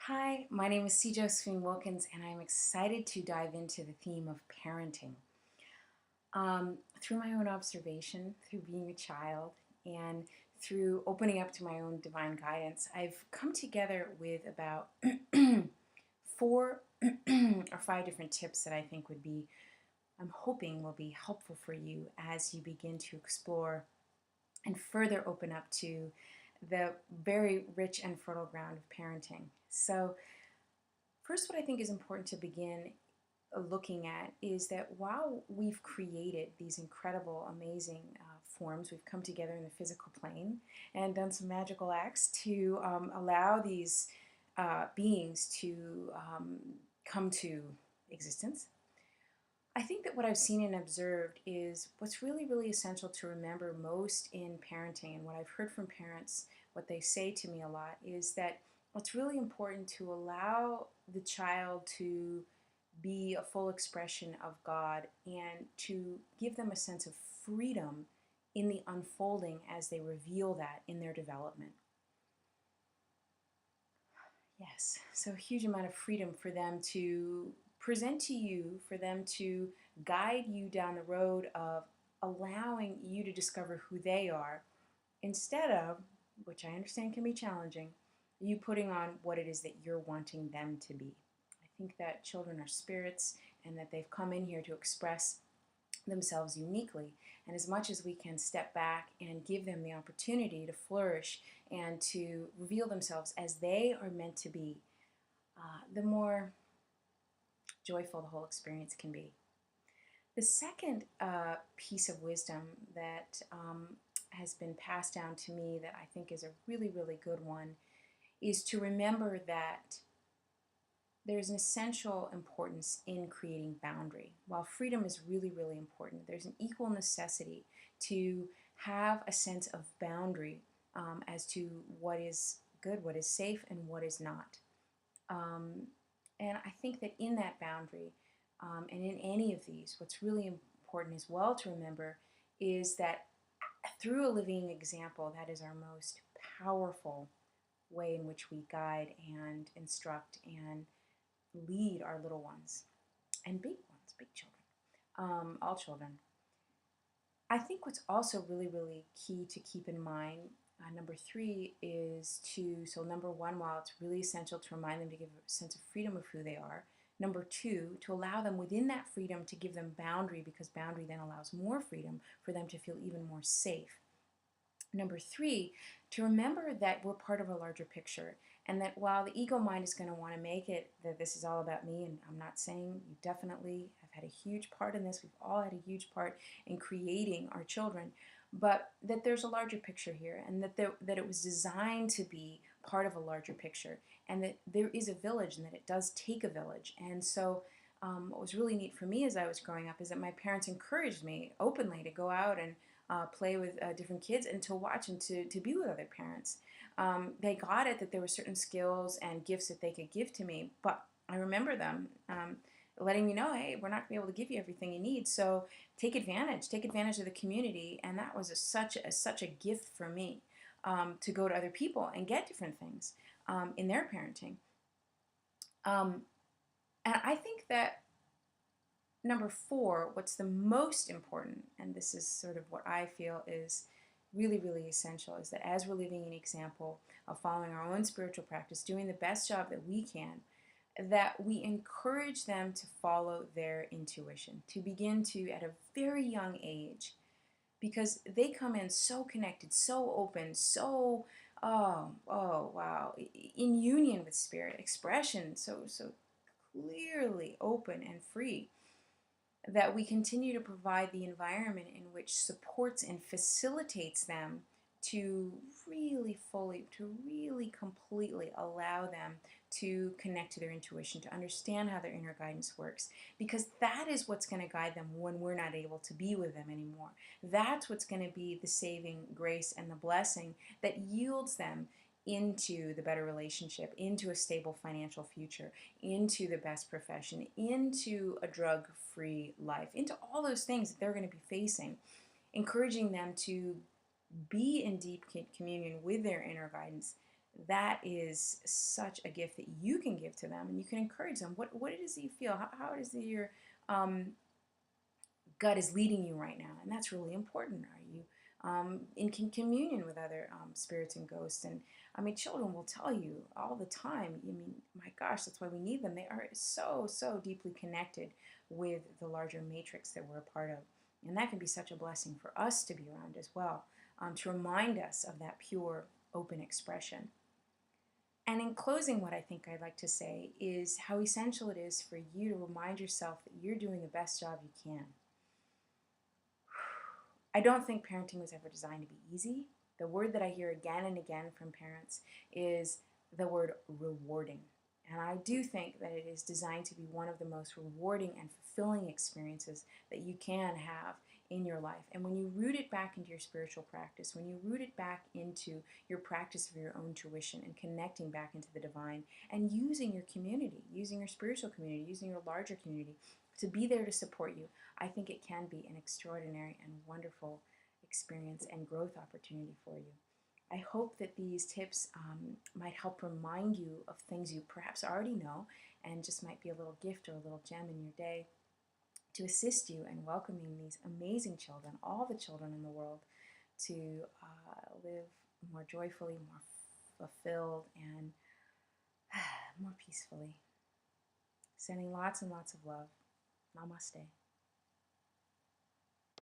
Hi, my name is C. Josephine Wilkins, and I'm excited to dive into the theme of parenting. Through my own observation, through being a child, and through opening up to my own divine guidance, I've come together with about four or five different tips that I think I'm hoping will be helpful for you as you begin to explore and further open up to the very rich and fertile ground of parenting. So, first, what I think is important to begin looking at is that while we've created these incredible, amazing forms, we've come together in the physical plane and done some magical acts to allow these beings to come to existence. I think that what I've seen and observed is what's really, really essential to remember most in parenting, and what I've heard from parents, what they say to me a lot, is that it's really important to allow the child to be a full expression of God and to give them a sense of freedom in the unfolding as they reveal that in their development. Yes, so a huge amount of freedom for them to present to you, for them to guide you down the road of allowing you to discover who they are instead of, which I understand can be challenging, you putting on what it is that you're wanting them to be. I think that children are spirits and that they've come in here to express themselves uniquely. And as much as we can step back and give them the opportunity to flourish and to reveal themselves as they are meant to be, the more joyful the whole experience can be. The second piece of wisdom that has been passed down to me that I think is a really, really good one is to remember that there's an essential importance in creating boundary. While freedom is really, really important, there's an equal necessity to have a sense of boundary as to what is good, what is safe, and what is not. Um, and I think that in that boundary, and in any of these, what's really important as well to remember is that through a living example, that is our most powerful way in which we guide and instruct and lead our little ones and big ones, big children, all children. I think what's also really, really key to keep in mind, number three, is so number one, while it's really essential to remind them to give a sense of freedom of who they are, number two, to allow them within that freedom to give them boundary because boundary then allows more freedom for them to feel even more safe. Number three, to remember that we're part of a larger picture and that while the ego mind is going to want to make it that this is all about me, and I'm not saying you definitely have had a huge part in this, we've all had a huge part in creating our children, but that there's a larger picture here and that it was designed to be part of a larger picture and that there is a village and that it does take a village. And so what was really neat for me as I was growing up is that my parents encouraged me openly to go out and play with different kids and to watch and to be with other parents. They got it that there were certain skills and gifts that they could give to me, but I remember them letting me know, hey, we're not going to be able to give you everything you need, so take advantage of the community, and that was such a gift for me to go to other people and get different things in their parenting. Um, and I think that number four, what's the most important, and this is sort of what I feel is really, really essential, is that as we're living an example of following our own spiritual practice, doing the best job that we can, that we encourage them to follow their intuition, to begin to, at a very young age, because they come in so connected, so open, so, oh, wow, in union with spirit, expression, so clearly open and free that we continue to provide the environment in which supports and facilitates them to really fully, to really completely allow them to connect to their intuition, to understand how their inner guidance works, because that is what's going to guide them when we're not able to be with them anymore. That's what's going to be the saving grace and the blessing that yields them into the better relationship, into a stable financial future, into the best profession, into a drug-free life, into all those things that they're going to be facing, encouraging them to be in deep communion with their inner guidance. that is such a gift that you can give to them, and you can encourage them. What it is that you feel? How it is that your um, gut is leading you right now, and that's really important. Are you in communion with other spirits and ghosts? And I mean, children will tell you all the time. I mean, my gosh, that's why we need them. They are so deeply connected with the larger matrix that we're a part of, and that can be such a blessing for us to be around as well, to remind us of that pure, open expression. And in closing, what I think I'd like to say is how essential it is for you to remind yourself that you're doing the best job you can. I don't think parenting was ever designed to be easy. The word that I hear again and again from parents is the word rewarding. And I do think that it is designed to be one of the most rewarding and fulfilling experiences that you can have in your life. And when you root it back into your spiritual practice, when you root it back into your practice of your own tuition and connecting back into the divine and using your community, using your spiritual community, using your larger community to be there to support you, I think it can be an extraordinary and wonderful experience and growth opportunity for you. I hope that these tips might help remind you of things you perhaps already know and just might be a little gift or a little gem in your day to assist you in welcoming these amazing children, all the children in the world, to live more joyfully, more fulfilled, and more peacefully. Sending lots and lots of love. Namaste.